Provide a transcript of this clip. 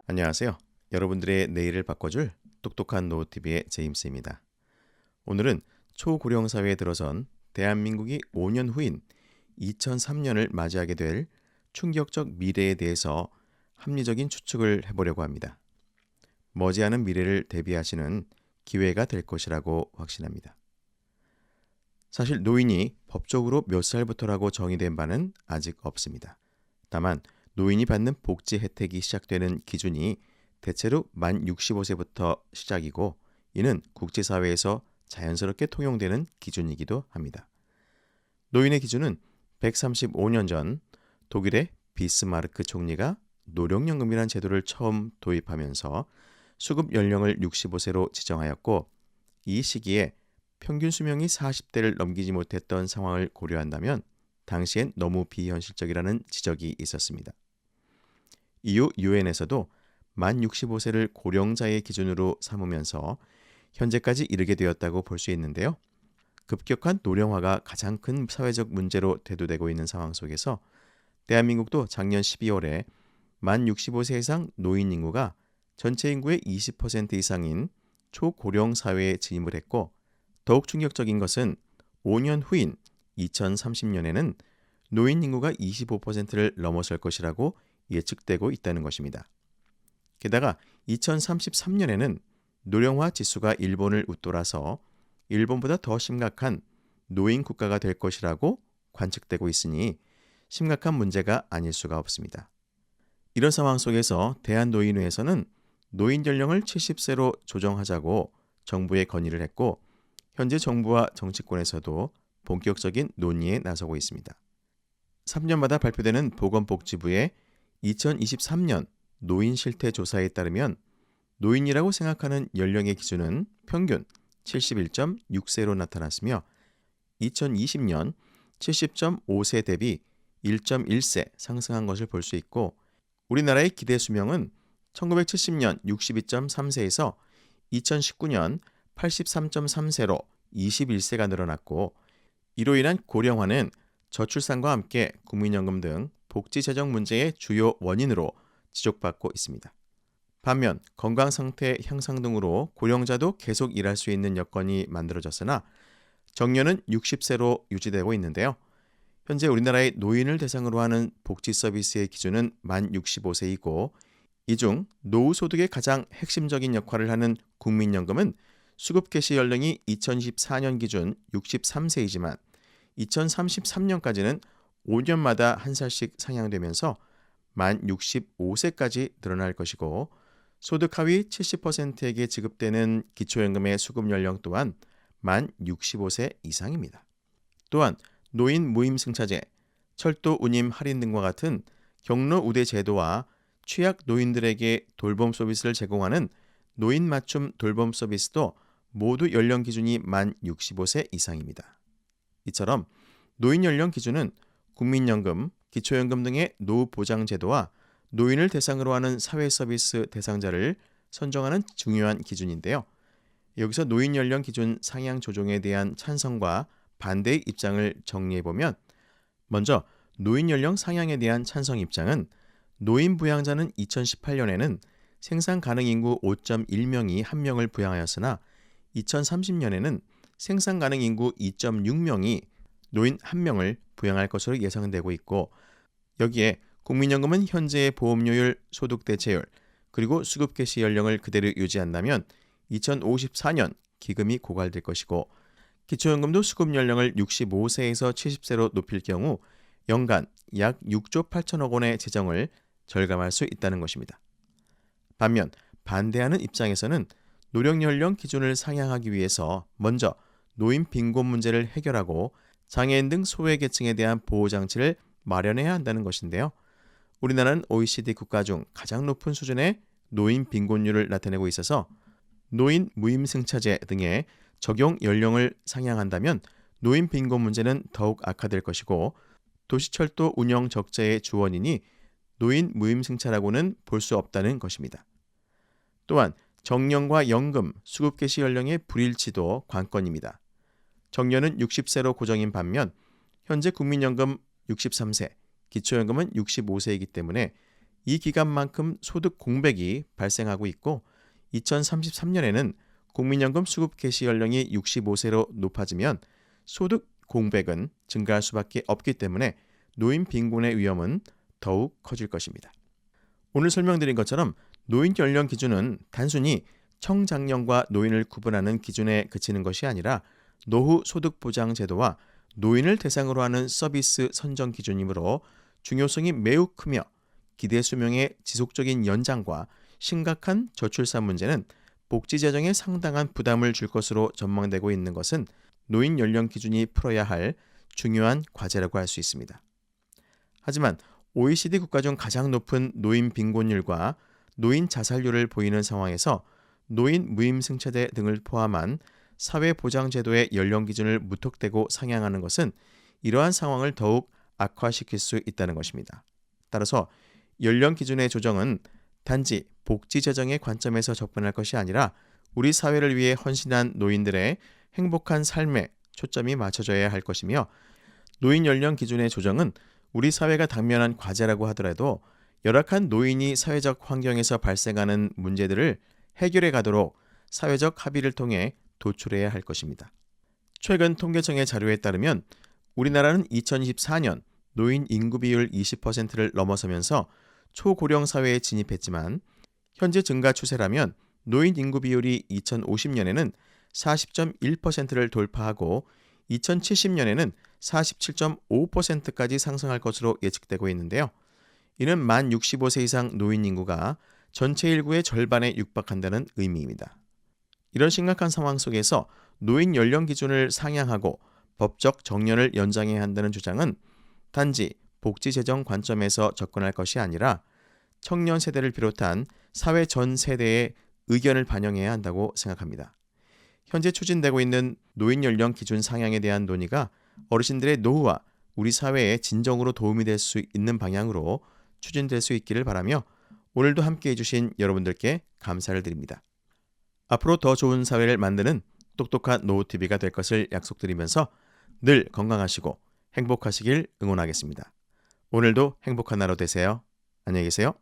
안녕하세요. 여러분들의 내일을 바꿔줄 똑똑한 노후TV의 제임스입니다. 오늘은 초고령 사회에 들어선 대한민국이 5년 후인 2003년을 맞이하게 될 충격적 미래에 대해서 합리적인 추측을 해보려고 합니다. 머지않은 미래를 대비하시는 기회가 될 것이라고 확신합니다. 사실 노인이 법적으로 몇 살부터라고 정의된 바는 아직 없습니다. 다만 노인이 받는 복지 혜택이 시작되는 기준이 대체로 만 65세부터 시작이고 이는 국제사회에서 자연스럽게 통용되는 기준이기도 합니다. 노인의 기준은 135년 전 독일의 비스마르크 총리가 노령연금이라는 제도를 처음 도입하면서 수급 연령을 65세로 지정하였고 이 시기에 평균 수명이 40대를 넘기지 못했던 상황을 고려한다면 당시엔 너무 비현실적이라는 지적이 있었습니다. 이후 유엔에서도 만 65세를 고령자의 기준으로 삼으면서 현재까지 이르게 되었다고 볼 수 있는데요. 급격한 노령화가 가장 큰 사회적 문제로 대두되고 있는 상황 속에서 대한민국도 작년 12월에 만 65세 이상 노인 인구가 전체 인구의 20% 이상인 초고령 사회에 진입을 했고 더욱 충격적인 것은 5년 후인 2030년에는 노인 인구가 25%를 넘어설 것이라고 예측되고 있다는 것입니다. 게다가 2033년에는 노령화 지수가 일본을 웃돌아서 일본보다 더 심각한 노인 국가가 될 것이라고 관측되고 있으니 심각한 문제가 아닐 수가 없습니다. 이런 상황 속에서 대한노인회에서는 노인 연령을 70세로 조정하자고 정부에 건의를 했고 현재 정부와 정치권에서도 본격적인 논의에 나서고 있습니다. 3년마다 발표되는 보건복지부의 2023년 노인 실태 조사에 따르면 노인이라고 생각하는 연령의 기준은 평균 71.6세로 나타났으며 2020년 70.5세 대비 1.1세 상승한 것을 볼 수 있고 우리나라의 기대 수명은 1970년 62.3세에서 2019년 83.3세로 21세가 늘어났고 이로 인한 고령화는 저출산과 함께 국민연금 등 복지 재정 문제의 주요 원인으로 지적받고 있습니다. 반면 건강 상태 향상 등으로 고령자도 계속 일할 수 있는 여건이 만들어졌으나 정년은 60세로 유지되고 있는데요. 현재 우리나라의 노인을 대상으로 하는 복지 서비스의 기준은 만 65세이고 이 중 노후 소득의 가장 핵심적인 역할을 하는 국민연금은 수급 개시 연령이 2024년 기준 63세이지만 2033년까지는 5년마다 한 살씩 상향되면서 만 65세까지 늘어날 것이고 소득 하위 70%에게 지급되는 기초연금의 수급 연령 또한 만 65세 이상입니다. 또한 노인 무임승차제, 철도 운임 할인 등과 같은 경로 우대 제도와 취약 노인들에게 돌봄 서비스를 제공하는 노인 맞춤 돌봄 서비스도 모두 연령 기준이 만 65세 이상입니다. 이처럼 노인 연령 기준은 국민연금, 기초연금 등의 노후 보장 제도와 노인을 대상으로 하는 사회 서비스 대상자를 선정하는 중요한 기준인데요. 여기서 노인 연령 기준 상향 조정에 대한 찬성과 반대의 입장을 정리해 보면 먼저 노인 연령 상향에 대한 찬성 입장은 노인 부양자는 2018년에는 생산 가능 인구 5.1명이 1명을 부양하였으나 2030년에는 생산 가능 인구 2.6명이 노인 1명을 부양할 것으로 예상되고 있고 여기에 국민연금은 현재의 보험료율, 소득 대체율, 그리고 수급 개시 연령을 그대로 유지한다면 2054년 기금이 고갈될 것이고 기초연금도 수급 연령을 65세에서 70세로 높일 경우 연간 약 6조 8천억 원의 재정을 절감할 수 있다는 것입니다. 반면 반대하는 입장에서는 노령 연령 기준을 상향하기 위해서 먼저 노인 빈곤 문제를 해결하고 장애인 등 소외계층에 대한 보호장치를 마련해야 한다는 것인데요. 우리나라는 OECD 국가 중 가장 높은 수준의 노인 빈곤율을 나타내고 있어서 노인 무임승차제 등의 적용 연령을 상향한다면 노인 빈곤 문제는 더욱 악화될 것이고 도시철도 운영 적자의 주원인이 노인 무임승차라고는 볼 수 없다는 것입니다. 또한 정년과 연금, 수급 개시 연령의 불일치도 관건입니다. 정년은 60세로 고정인 반면 현재 국민연금 63세, 기초연금은 65세이기 때문에 이 기간만큼 소득 공백이 발생하고 있고 2033년에는 국민연금 수급 개시 연령이 65세로 높아지면 소득 공백은 증가할 수밖에 없기 때문에 노인 빈곤의 위험은 더욱 커질 것입니다. 오늘 설명드린 것처럼 노인 연령 기준은 단순히 청장년과 노인을 구분하는 기준에 그치는 것이 아니라 노후 소득 보장 제도와 노인을 대상으로 하는 서비스 선정 기준이므로 중요성이 매우 크며 기대 수명의 지속적인 연장과 심각한 저출산 문제는 복지 재정에 상당한 부담을 줄 것으로 전망되고 있는 것은 노인 연령 기준이 풀어야 할 중요한 과제라고 할 수 있습니다. 하지만 OECD 국가 중 가장 높은 노인 빈곤율과 노인 자살률을 보이는 상황에서 노인 무임승차제 등을 포함한 사회보장제도의 연령 기준을 무턱대고 상향하는 것은 이러한 상황을 더욱 악화시킬 수 있다는 것입니다. 따라서 연령 기준의 조정은 단지 복지 재정의 관점에서 접근할 것이 아니라 우리 사회를 위해 헌신한 노인들의 행복한 삶에 초점이 맞춰져야 할 것이며, 노인 연령 기준의 조정은 우리 사회가 당면한 과제라고 하더라도 열악한 노인이 사회적 환경에서 발생하는 문제들을 해결해 가도록 사회적 합의를 통해 도출해야 할 것입니다. 최근 통계청의 자료에 따르면 우리나라는 2024년 노인 인구 비율 20%를 넘어서면서 초고령 사회에 진입했지만 현재 증가 추세라면 노인 인구 비율이 2050년에는 40.1%를 돌파하고 2070년에는 47.5%까지 상승할 것으로 예측되고 있는데요. 이는 만 65세 이상 노인 인구가 전체 인구의 절반에 육박한다는 의미입니다. 이런 심각한 상황 속에서 노인 연령 기준을 상향하고 법적 정년을 연장해야 한다는 주장은 단지 복지 재정 관점에서 접근할 것이 아니라 청년 세대를 비롯한 사회 전 세대의 의견을 반영해야 한다고 생각합니다. 현재 추진되고 있는 노인 연령 기준 상향에 대한 논의가 어르신들의 노후와 우리 사회에 진정으로 도움이 될 수 있는 방향으로 추진될 수 있기를 바라며 오늘도 함께해 주신 여러분들께 감사를 드립니다. 앞으로 더 좋은 사회를 만드는 똑똑한 노후TV가 될 것을 약속드리면서 늘 건강하시고 행복하시길 응원하겠습니다. 오늘도 행복한 하루 되세요. 안녕히 계세요.